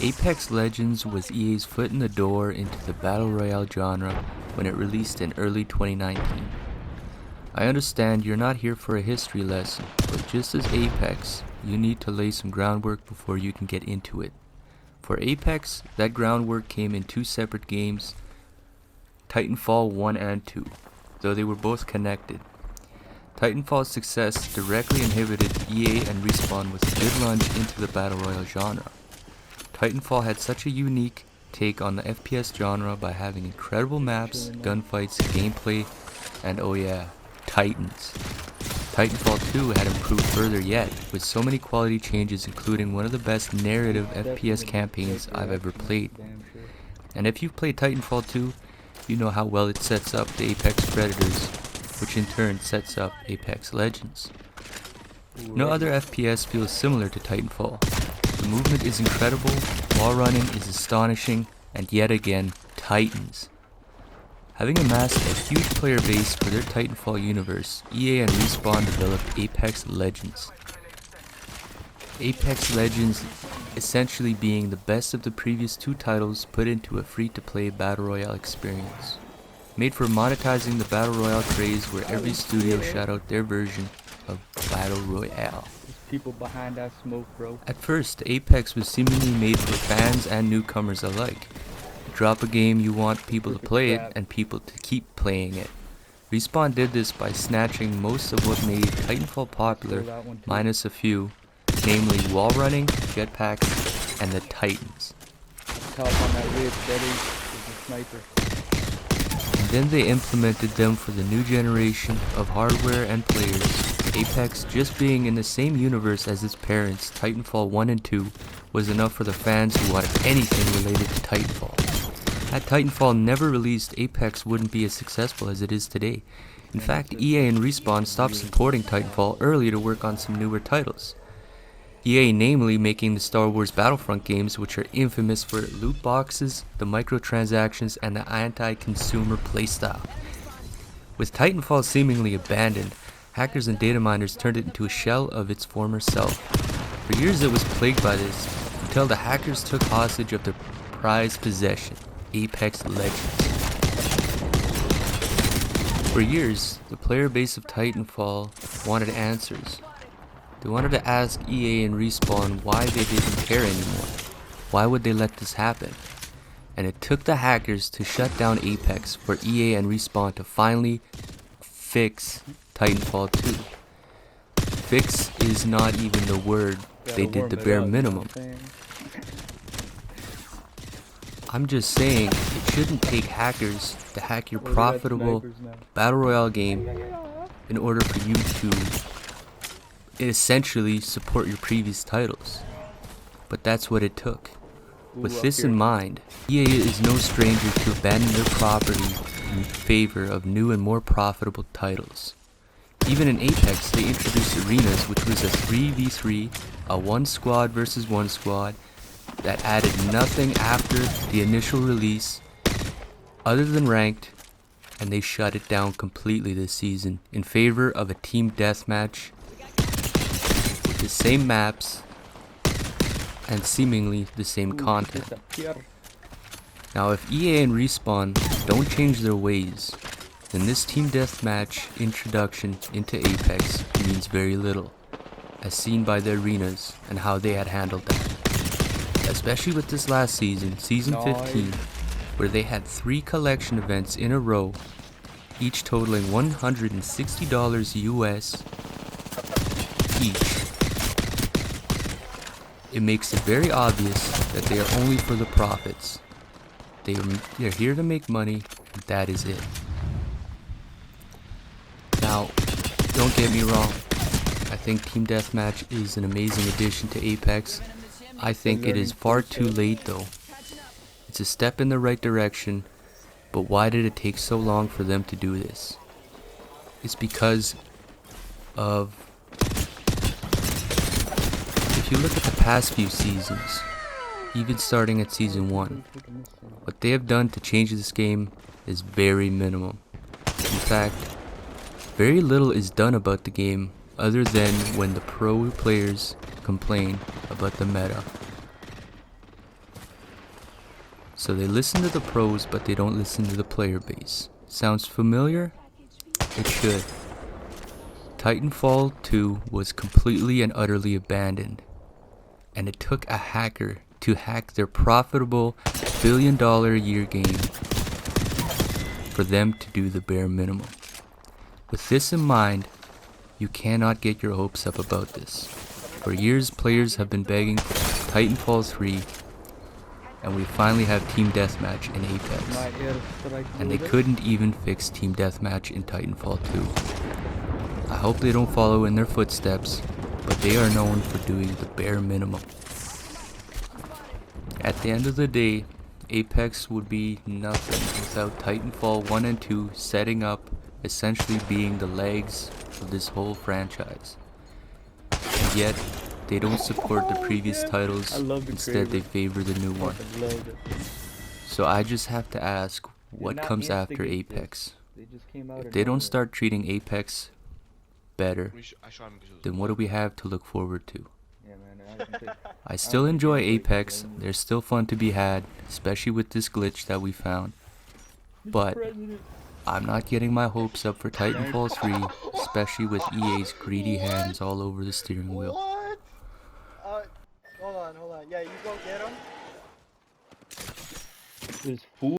Apex Legends was EA's foot in the door into the Battle Royale genre when it released in early 2019. I understand you're not here for a history lesson, but just as Apex, you need to lay some groundwork before you can get into it. For Apex, that groundwork came in two separate games, Titanfall 1 and 2, though they were both connected. Titanfall's success directly inhibited EA and Respawn with a good lunge into the Battle Royale genre. Titanfall had such a unique take on the FPS genre by having incredible maps, gunfights, gameplay, and oh yeah, Titans. Titanfall 2 had improved further yet, with so many quality changes including one of the best narrative FPS campaigns I've ever played. And if you've played Titanfall 2, you know how well it sets up the Apex Predators, which in turn sets up Apex Legends. No other FPS feels similar to Titanfall. The movement is incredible, wall running is astonishing, and yet again, Titans. Having amassed a huge player base for their Titanfall universe, EA and Respawn developed Apex Legends. Apex Legends essentially being the best of the previous two titles put into a free-to-play Battle Royale experience. Made for monetizing the Battle Royale craze where every studio shot out their version of Battle Royale. People behind that smoke, bro. At first, Apex was seemingly made for fans and newcomers alike. You drop a game, you want people to play it and people to keep playing it. Respawn did this by snatching most of what made Titanfall popular, minus a few, namely wall running, jetpacks, and the Titans. Top on that ridge, Betty, is a sniper. And then they implemented them for the new generation of hardware and players. Apex just being in the same universe as its parents, Titanfall 1 and 2, was enough for the fans who wanted anything related to Titanfall. Had Titanfall never released, Apex wouldn't be as successful as it is today. In fact, EA and Respawn stopped supporting Titanfall early to work on some newer titles. EA namely making the Star Wars Battlefront games, which are infamous for loot boxes, the microtransactions, and the anti-consumer playstyle. With Titanfall seemingly abandoned, hackers and data miners turned it into a shell of its former self. For years it was plagued by this, until the hackers took hostage of their prized possession, Apex Legends. For years, the player base of Titanfall wanted answers. They wanted to ask EA and Respawn why they didn't care anymore. Why would they let this happen? And it took the hackers to shut down Apex for EA and Respawn to finally fix Titanfall 2. Fix is not even the word. They did the bare minimum. I'm just saying, it shouldn't take hackers to hack your profitable Battle Royale game in order for you to essentially support your previous titles. But that's what it took. With this in mind, EA is no stranger to abandon their property in favor of new and more profitable titles. Even in Apex, they introduced arenas, which was a 3v3, a 1 squad versus 1 squad, that added nothing after the initial release other than ranked, and they shut it down completely this season in favor of a team deathmatch with the same maps and seemingly the same content. Now if EA and Respawn don't change their ways, then this team deathmatch introduction into Apex means very little, as seen by the arenas and how they had handled that. Especially with this last season, Season 15, where they had 3 collection events in a row, each totaling $160 US each. It makes it very obvious that they are only for the profits. They're here to make money, and that is it. Now, don't get me wrong, I think Team Deathmatch is an amazing addition to Apex. I think it is far too late though. It's a step in the right direction, but why did it take so long for them to do this? It's because of... If you look at the past few seasons, even starting at Season 1, what they have done to change this game is very minimum. In fact, very little is done about the game other than when the pro players complain about the meta. So they listen to the pros, but they don't listen to the player base. Sounds familiar? It should. Titanfall 2 was completely and utterly abandoned, and it took a hacker to hack their profitable billion-dollar-a-year game for them to do the bare minimum. With this in mind, you cannot get your hopes up about this. For years, players have been begging for Titanfall 3, and we finally have Team Deathmatch in Apex. And they couldn't even fix Team Deathmatch in Titanfall 2. I hope they don't follow in their footsteps, but they are known for doing the bare minimum. At the end of the day, Apex would be nothing without Titanfall 1 and 2 setting up, essentially being the legs of this whole franchise. And yet, they don't support the previous titles, instead they favor the new one. So I just have to ask, what comes after Apex? If they don't start treating Apex better, then what do we have to look forward to? I still enjoy Apex, they're still fun to be had, especially with this glitch that we found. But I'm not getting my hopes up for Titanfall 3, especially with EA's greedy hands all over the steering wheel. Hold on. Yeah, you go get him. This fool